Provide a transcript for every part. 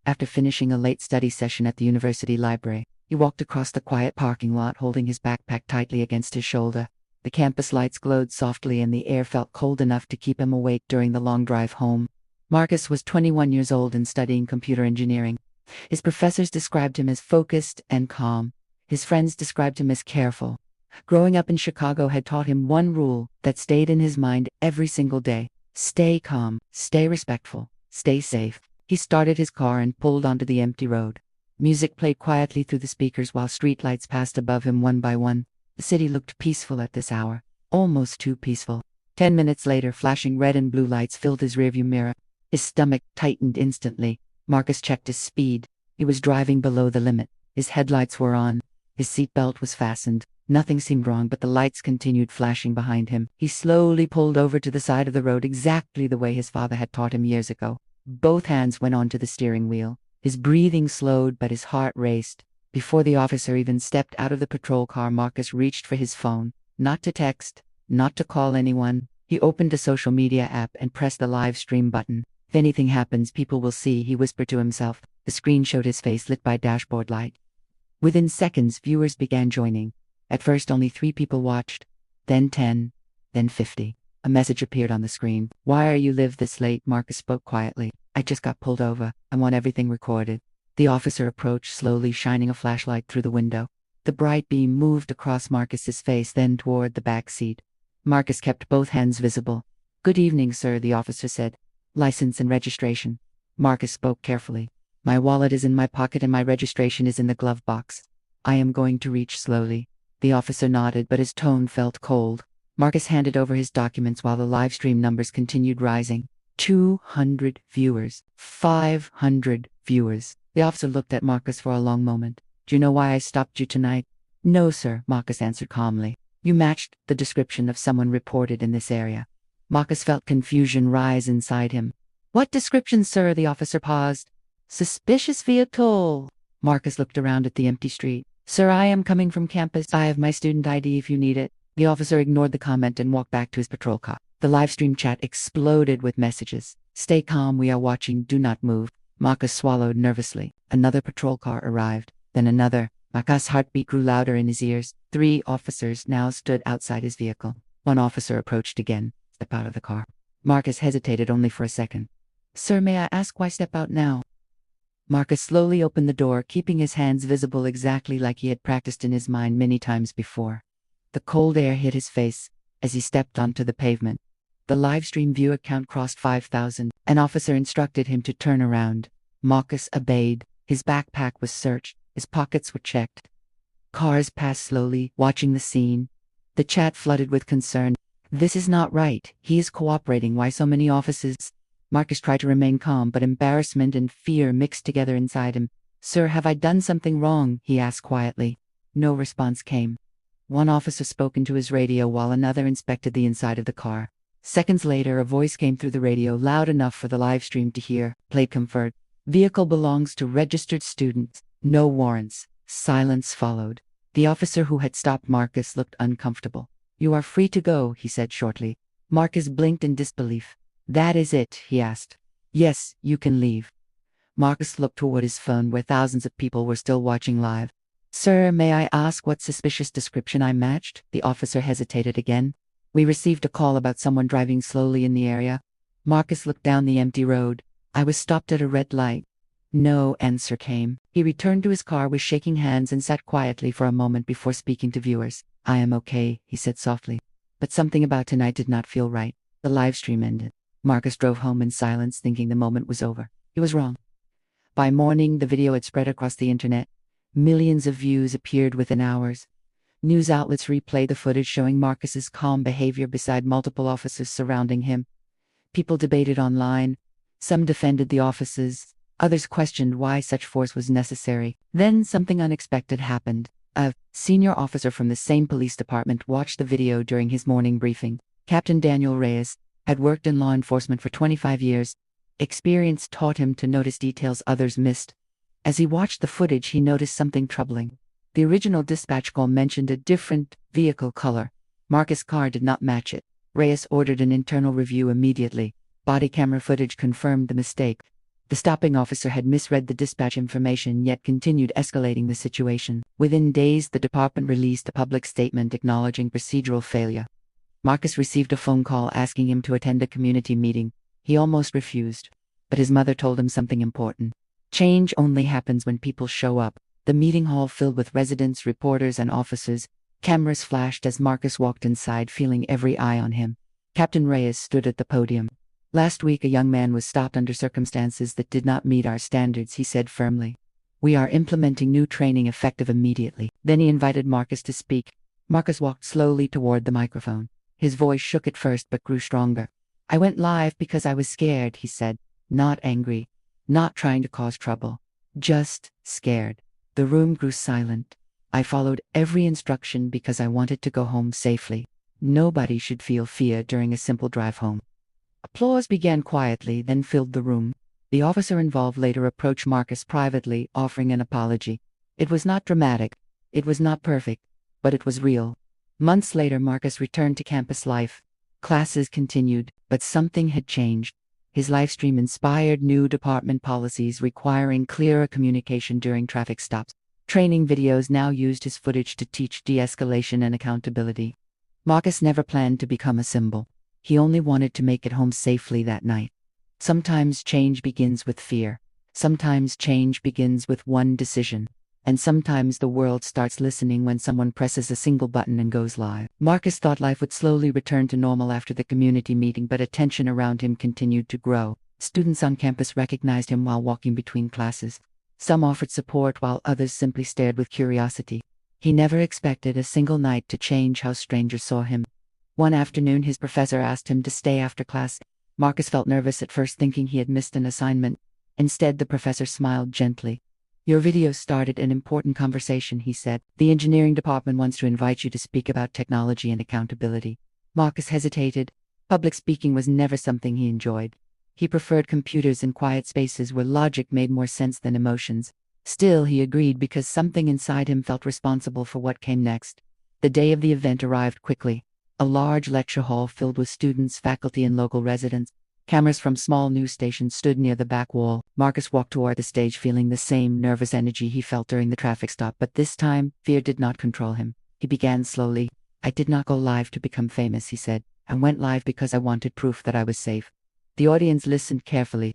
After finishing a late study session at the university library, he walked across the quiet parking lot holding his backpack tightly against his shoulder. The campus lights glowed softly and the air felt cold enough to keep him awake during the long drive home. Marcus was 21 years old and studying computer engineering. His professors described him as focused and calm. His friends described him as careful. Growing up in Chicago had taught him one rule that stayed in his mind every single day. Stay calm, stay respectful, stay safe. He started his car and pulled onto the empty road. Music played quietly through the speakers while streetlights passed above him one by one. The city looked peaceful at this hour, almost too peaceful. 10 minutes later, flashing red and blue lights filled his rearview mirror. His stomach tightened instantly. Marcus checked his speed. He was driving below the limit. His headlights were on. His seatbelt was fastened. Nothing seemed wrong, but the lights continued flashing behind him. He slowly pulled over to the side of the road exactly the way his father had taught him years ago. Both hands went onto the steering wheel. His breathing slowed, but his heart raced. Before the officer even stepped out of the patrol car, Marcus reached for his phone. Not to text, not to call anyone. He opened a social media app and pressed the live stream button. If anything happens, people will see, he whispered to himself. The screen showed his face lit by dashboard light. Within seconds, viewers began joining. At first, only 3 people watched, then 10, then 50. A message appeared on the screen. "Why are you live this late?" Marcus spoke quietly. "I just got pulled over. I want everything recorded." The officer approached slowly, shining a flashlight through the window. The bright beam moved across Marcus's face, then toward the back seat. Marcus kept both hands visible. "Good evening, sir," the officer said. "License and registration." Marcus spoke carefully. "My wallet is in my pocket and my registration is in the glove box. I am going to reach slowly." The officer nodded, but his tone felt cold. Marcus handed over his documents while the live stream numbers continued rising. 200 viewers. 500 viewers. The officer looked at Marcus for a long moment. "Do you know why I stopped you tonight?" "No, sir," Marcus answered calmly. "You matched the description of someone reported in this area." Marcus felt confusion rise inside him. "What description, sir?" The officer paused. "Suspicious vehicle." Marcus looked around at the empty street. "Sir, I am coming from campus. I have my student ID if you need it." The officer ignored the comment and walked back to his patrol car. The live stream chat exploded with messages. "Stay calm, we are watching, do not move." Marcus swallowed nervously. Another patrol car arrived, then another. Marcus' heartbeat grew louder in his ears. 3 officers now stood outside his vehicle. One officer approached again. "Step out of the car." Marcus hesitated only for a second. "Sir, may I ask why step out now?" Marcus slowly opened the door, keeping his hands visible exactly like he had practiced in his mind many times before. The cold air hit his face as he stepped onto the pavement. The live stream viewer count crossed 5,000. An officer instructed him to turn around. Marcus obeyed. His backpack was searched. His pockets were checked. Cars passed slowly, watching the scene. The chat flooded with concern. "This is not right. He is cooperating. Why so many officers?" Marcus tried to remain calm, but embarrassment and fear mixed together inside him. "Sir, have I done something wrong?" he asked quietly. No response came. One officer spoke into his radio while another inspected the inside of the car. Seconds later, a voice came through the radio, loud enough for the live stream to hear. Played comfort. "Vehicle belongs to registered students. No warrants." Silence followed. The officer who had stopped Marcus looked uncomfortable. "You are free to go," he said shortly. Marcus blinked in disbelief. "That is it?" he asked. "Yes, you can leave." Marcus looked toward his phone where thousands of people were still watching live. "Sir, may I ask what suspicious description I matched?" The officer hesitated again. "We received a call about someone driving slowly in the area." Marcus looked down the empty road. "I was stopped at a red light." No answer came. He returned to his car with shaking hands and sat quietly for a moment before speaking to viewers. "I am okay," he said softly. But something about tonight did not feel right. The live stream ended. Marcus drove home in silence, thinking the moment was over. He was wrong. By morning, the video had spread across the internet. Millions of views appeared within hours. News outlets replayed the footage showing Marcus's calm behavior beside multiple officers surrounding him. People debated online. Some defended the officers. Others questioned why such force was necessary. Then something unexpected happened. A senior officer from the same police department watched the video during his morning briefing. Captain Daniel Reyes had worked in law enforcement for 25 years. Experience taught him to notice details others missed. As he watched the footage, he noticed something troubling. The original dispatch call mentioned a different vehicle color. Marcus' car did not match it. Reyes ordered an internal review immediately. Body camera footage confirmed the mistake. The stopping officer had misread the dispatch information yet continued escalating the situation. Within days, the department released a public statement acknowledging procedural failure. Marcus received a phone call asking him to attend a community meeting. He almost refused, but his mother told him something important. Change only happens when people show up. The meeting hall filled with residents, reporters, and officers. Cameras flashed as Marcus walked inside, feeling every eye on him. Captain Reyes stood at the podium. "Last week a young man was stopped under circumstances that did not meet our standards," he said firmly. "We are implementing new training effective immediately." Then he invited Marcus to speak. Marcus walked slowly toward the microphone. His voice shook at first but grew stronger. "I went live because I was scared," he said. "Not angry. Not trying to cause trouble. Just scared." The room grew silent. "I followed every instruction because I wanted to go home safely. Nobody should feel fear during a simple drive home." Applause began quietly, then filled the room. The officer involved later approached Marcus privately, offering an apology. It was not dramatic. It was not perfect. But it was real. Months later, Marcus returned to campus life. Classes continued, but something had changed. His livestream inspired new department policies requiring clearer communication during traffic stops. Training videos now used his footage to teach de-escalation and accountability. Marcus never planned to become a symbol. He only wanted to make it home safely that night. Sometimes change begins with fear. Sometimes change begins with one decision. And sometimes the world starts listening when someone presses a single button and goes live. Marcus thought life would slowly return to normal after the community meeting, but attention around him continued to grow. Students on campus recognized him while walking between classes. Some offered support while others simply stared with curiosity. He never expected a single night to change how strangers saw him. One afternoon, his professor asked him to stay after class. Marcus felt nervous at first, thinking he had missed an assignment. Instead, the professor smiled gently. "Your video started an important conversation," he said. "The engineering department wants to invite you to speak about technology and accountability." Marcus hesitated. Public speaking was never something he enjoyed. He preferred computers and quiet spaces where logic made more sense than emotions. Still, he agreed because something inside him felt responsible for what came next. The day of the event arrived quickly. A large lecture hall filled with students, faculty, and local residents. Cameras from small news stations stood near the back wall. Marcus walked toward the stage, feeling the same nervous energy he felt during the traffic stop, but this time, fear did not control him. He began slowly. "I did not go live to become famous," he said. "I went live because I wanted proof that I was safe." The audience listened carefully.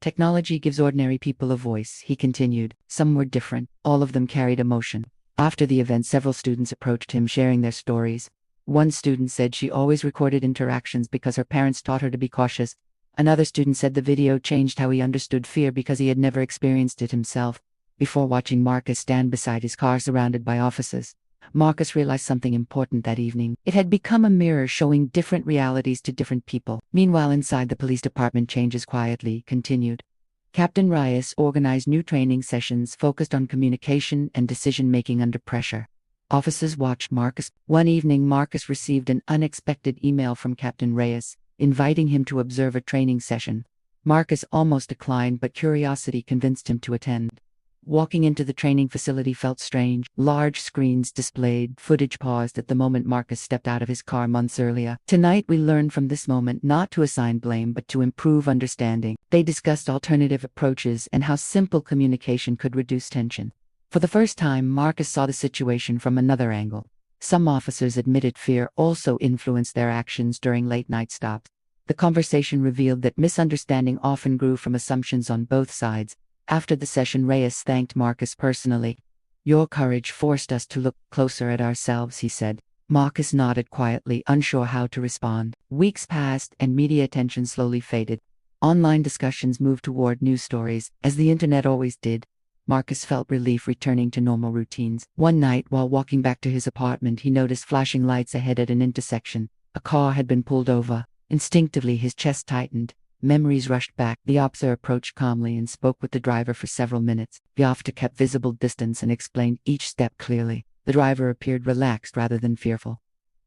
"Technology gives ordinary people a voice," he continued. Some were different. All of them carried emotion. After the event, several students approached him, sharing their stories. One student said she always recorded interactions because her parents taught her to be cautious. Another student said the video changed how he understood fear because he had never experienced it himself. Before watching Marcus stand beside his car surrounded by officers, Marcus realized something important that evening. It had become a mirror showing different realities to different people. Meanwhile, inside the police department, changes quietly continued. Captain Reyes organized new training sessions focused on communication and decision-making under pressure. Officers watched Marcus. One evening, Marcus received an unexpected email from Captain Reyes, inviting him to observe a training session. Marcus almost declined, but curiosity convinced him to attend. Walking into the training facility felt strange. Large screens displayed, footage paused at the moment Marcus stepped out of his car months earlier. "Tonight we learned from this moment not to assign blame but to improve understanding." They discussed alternative approaches and how simple communication could reduce tension. For the first time, Marcus saw the situation from another angle. Some officers admitted fear also influenced their actions during late-night stops. The conversation revealed that misunderstanding often grew from assumptions on both sides. After the session, Reyes thanked Marcus personally. "Your courage forced us to look closer at ourselves," he said. Marcus nodded quietly, unsure how to respond. Weeks passed, and media attention slowly faded. Online discussions moved toward news stories, as the internet always did. Marcus felt relief returning to normal routines. One night, while walking back to his apartment, he noticed flashing lights ahead at an intersection. A car had been pulled over. Instinctively, his chest tightened. Memories rushed back. The officer approached calmly and spoke with the driver for several minutes. The officer kept visible distance and explained each step clearly. The driver appeared relaxed rather than fearful.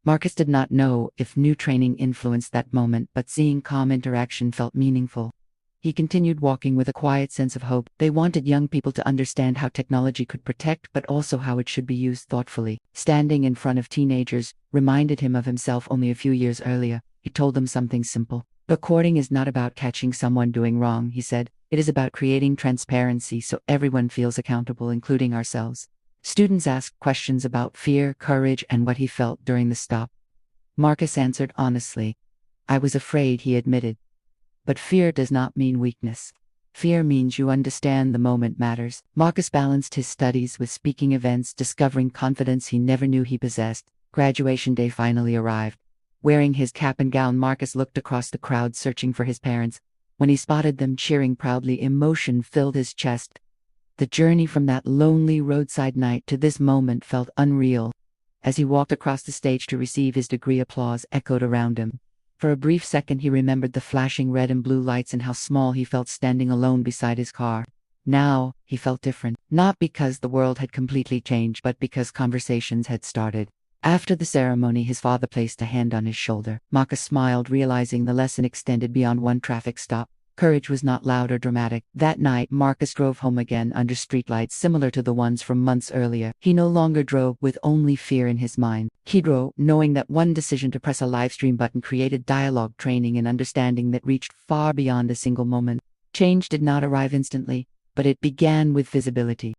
Marcus did not know if new training influenced that moment, but seeing calm interaction felt meaningful. He continued walking with a quiet sense of hope. They wanted young people to understand how technology could protect, but also how it should be used thoughtfully. Standing in front of teenagers reminded him of himself only a few years earlier. He told them something simple. Recording is not about catching someone doing wrong, he said. It is about creating transparency so everyone feels accountable, including ourselves. Students asked questions about fear, courage, and what he felt during the stop. Marcus answered honestly. I was afraid, he admitted. But fear does not mean weakness. Fear means you understand the moment matters. Marcus balanced his studies with speaking events, discovering confidence he never knew he possessed. Graduation day finally arrived. Wearing his cap and gown, Marcus looked across the crowd searching for his parents. When he spotted them cheering proudly, emotion filled his chest. The journey from that lonely roadside night to this moment felt unreal. As he walked across the stage to receive his degree, applause echoed around him. For a brief second he remembered the flashing red and blue lights and how small he felt standing alone beside his car. Now, he felt different, not because the world had completely changed, but because conversations had started. After the ceremony, his father placed a hand on his shoulder. Marcus smiled, realizing the lesson extended beyond one traffic stop. Courage was not loud or dramatic. That night, Marcus drove home again under streetlights similar to the ones from months earlier. He no longer drove with only fear in his mind. He drove knowing that one decision to press a livestream button created dialogue, training, and understanding that reached far beyond a single moment. Change did not arrive instantly, but it began with visibility.